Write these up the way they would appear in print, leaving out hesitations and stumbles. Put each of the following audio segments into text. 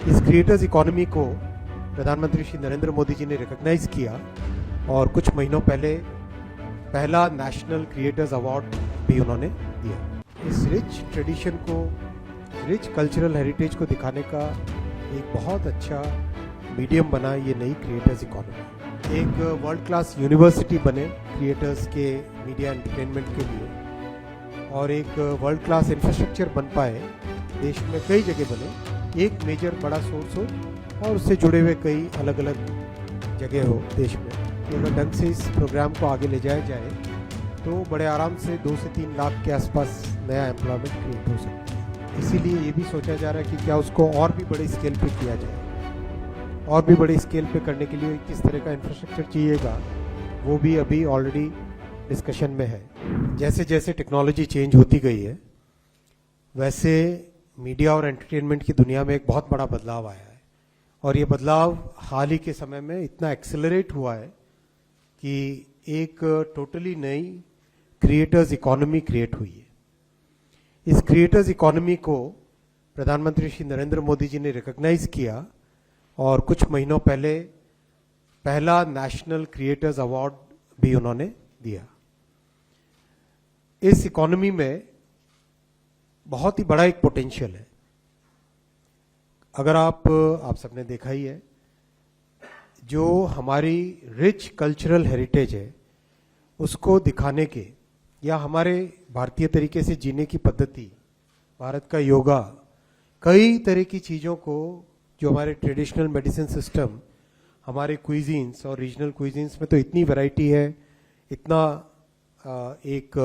इस creators economy को प्रधानमंत्री श्री नरेंद्र मोदी जी ने रिकॉग्नाइज किया और कुछ महीनों पहले पहला नेशनल क्रिएटर्स अवार्ड भी उन्होंने दिया। इस रिच ट्रेडिशन को, रिच कल्चरल हेरिटेज को दिखाने का एक बहुत अच्छा मीडियम बना ये नई क्रिएटर्स इकोनॉमी। एक वर्ल्ड क्लास यूनिवर्सिटी बने क्रिएटर्स के मीडिया एंटरटेनमेंट के लिए और एक वर्ल्ड क्लास इंफ्रास्ट्रक्चर बन पाए, देश में कई जगह बने, एक मेजर बड़ा सोर्स हो और उससे जुड़े हुए कई अलग अलग जगह हो देश में कि अगर ढंग से इस प्रोग्राम को आगे ले जाया जाए तो बड़े आराम से 2 से 3 लाख के आसपास नया एम्प्लॉयमेंट क्रिएट हो सकता है। इसीलिए ये भी सोचा जा रहा है कि क्या उसको और भी बड़े स्केल पे किया जाए, और भी बड़े स्केल पे करने के लिए किस तरह का इंफ्रास्ट्रक्चर चाहिएगा वो भी अभी ऑलरेडी डिस्कशन में है। जैसे जैसे टेक्नोलॉजी चेंज होती गई है वैसे मीडिया और एंटरटेनमेंट की दुनिया में एक बहुत बड़ा बदलाव आया है और ये बदलाव हाल ही के समय में इतना एक्सेलरेट हुआ है कि एक टोटली नई क्रिएटर्स इकोनॉमी क्रिएट हुई है। इस क्रिएटर्स इकोनॉमी को प्रधानमंत्री श्री नरेंद्र मोदी जी ने रिकॉग्नाइज किया और कुछ महीनों पहले पहला नेशनल क्रिएटर्स अवार्ड भी उन्होंने दिया। इस इकोनॉमी में बहुत ही बड़ा एक पोटेंशियल है। अगर आप सबने देखा ही है, जो हमारी रिच कल्चरल हेरिटेज है उसको दिखाने के या हमारे भारतीय तरीके से जीने की पद्धति, भारत का योगा, कई तरह की चीज़ों को, जो हमारे ट्रेडिशनल मेडिसिन सिस्टम, हमारे क्विजीन्स और रीजनल क्विजीन्स में तो इतनी वैरायटी है, इतना एक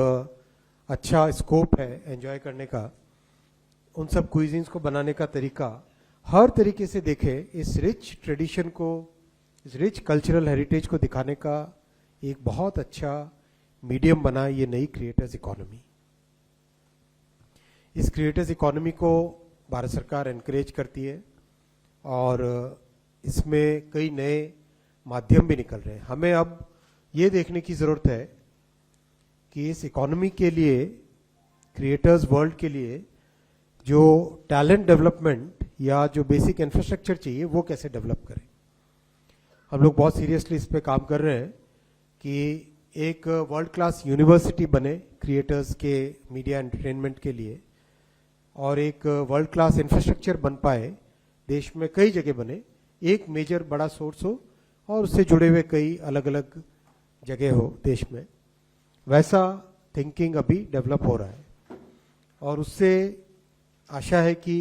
अच्छा स्कोप है एंजॉय करने का, उन सब क्विजीन्स को बनाने का तरीका हर तरीके से देखे, इस रिच ट्रेडिशन को, इस रिच कल्चरल हेरिटेज को दिखाने का एक बहुत अच्छा मीडियम बना ये नई क्रिएटर्स इकोनॉमी। इस क्रिएटर्स इकोनॉमी को भारत सरकार एनकरेज करती है और इसमें कई नए माध्यम भी निकल रहे हैं। हमें अब ये देखने की ज़रूरत है कि इस इकोनॉमी के लिए, क्रिएटर्स वर्ल्ड के लिए जो टैलेंट डेवलपमेंट या जो बेसिक इंफ्रास्ट्रक्चर चाहिए वो कैसे डेवलप करें। हम लोग बहुत सीरियसली इस पे काम कर रहे हैं कि एक वर्ल्ड क्लास यूनिवर्सिटी बने क्रिएटर्स के मीडिया एंटरटेनमेंट के लिए और एक वर्ल्ड क्लास इंफ्रास्ट्रक्चर बन पाए, देश में कई जगह बने, एक मेजर बड़ा सोर्स हो और उससे जुड़े हुए कई अलग अलग जगह हो देश में। वैसा थिंकिंग अभी डेवलप हो रहा है और उससे आशा है कि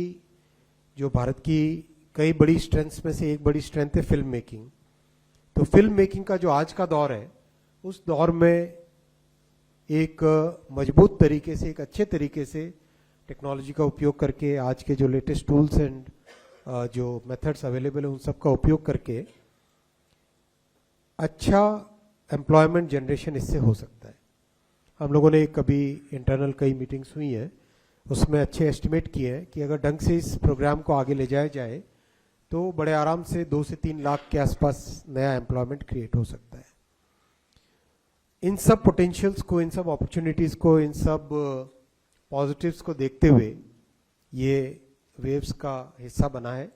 जो भारत की कई बड़ी स्ट्रेंथ्स में से एक बड़ी स्ट्रेंथ है फिल्म मेकिंग। तो फिल्म मेकिंग का जो आज का दौर है, उस दौर में एक मजबूत तरीके से, एक अच्छे तरीके से टेक्नोलॉजी का उपयोग करके, आज के जो लेटेस्ट टूल्स एंड जो मेथड्स अवेलेबल है उन सब का उपयोग करके अच्छा एम्प्लॉयमेंट जनरेशन इससे हो सकता है। हम लोगों ने कभी इंटरनल कई मीटिंग्स हुई हैं, उसमें अच्छे एस्टिमेट किए हैं कि अगर ढंग से इस प्रोग्राम को आगे ले जाया जाए तो बड़े आराम से 2 से 3 लाख के आसपास नया एम्प्लॉयमेंट क्रिएट हो सकता है। इन सब पोटेंशियल्स को, इन सब अपॉर्चुनिटीज़ को, इन सब पॉजिटिव्स को देखते हुए ये वेव्स का हिस्सा बना है।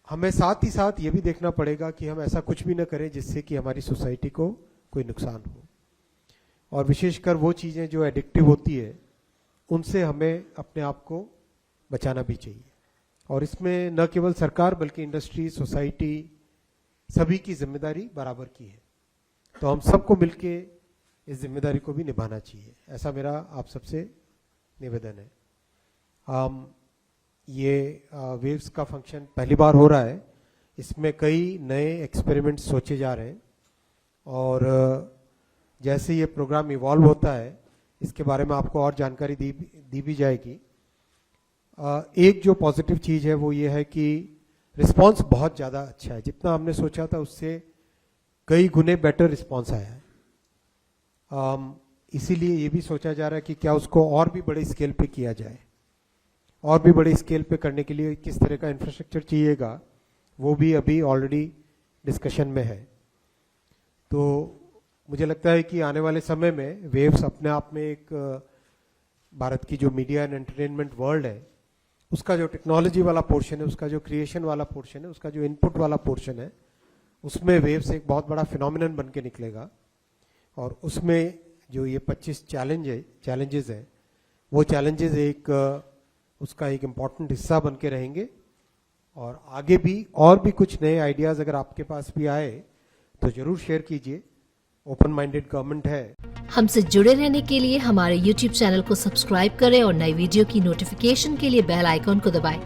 हमें साथ ही साथ ये भी देखना पड़ेगा कि हम ऐसा कुछ भी न करें जिससे कि हमारी सोसाइटी को कोई नुकसान हो, और विशेषकर वो चीज़ें जो एडिक्टिव होती है उनसे हमें अपने आप को बचाना भी चाहिए। और इसमें न केवल सरकार बल्कि इंडस्ट्री, सोसाइटी, सभी की जिम्मेदारी बराबर की है। तो हम सबको मिलके इस जिम्मेदारी को भी निभाना चाहिए, ऐसा मेरा आप सबसे निवेदन है। ये वेव्स का फंक्शन पहली बार हो रहा है, इसमें कई नए एक्सपेरिमेंट्स सोचे जा रहे हैं और जैसे ये प्रोग्राम इवॉल्व होता है इसके बारे में आपको और जानकारी दी भी जाएगी। एक जो पॉजिटिव चीज़ है वो ये है कि रिस्पांस बहुत ज़्यादा अच्छा है, जितना हमने सोचा था उससे कई गुने बेटर रिस्पांस आया है। इसीलिए ये भी सोचा जा रहा है कि क्या उसको और भी बड़े स्केल पे किया जाए, और भी बड़े स्केल पे करने के लिए किस तरह का इंफ्रास्ट्रक्चर चाहिएगा वो भी अभी ऑलरेडी डिस्कशन में है। तो मुझे लगता है कि आने वाले समय में वेव्स अपने आप में एक भारत की जो मीडिया एंड एंटरटेनमेंट वर्ल्ड है उसका जो टेक्नोलॉजी वाला पोर्शन है, उसका जो क्रिएशन वाला पोर्शन है, उसका जो इनपुट वाला पोर्शन है, उसमें वेव्स एक बहुत बड़ा फिनोमिनन बन के निकलेगा। और उसमें जो ये 25 चैलेंजेस है, वो चैलेंजेस उसका एक इम्पॉर्टेंट हिस्सा बन के रहेंगे। और आगे भी और भी कुछ नए आइडियाज अगर आपके पास भी आए तो जरूर शेयर कीजिए। ओपन माइंडेड गवर्नमेंट है। हमसे जुड़े रहने के लिए हमारे YouTube चैनल को सब्सक्राइब करें और नई वीडियो की नोटिफिकेशन के लिए बेल आइकॉन को दबाएं।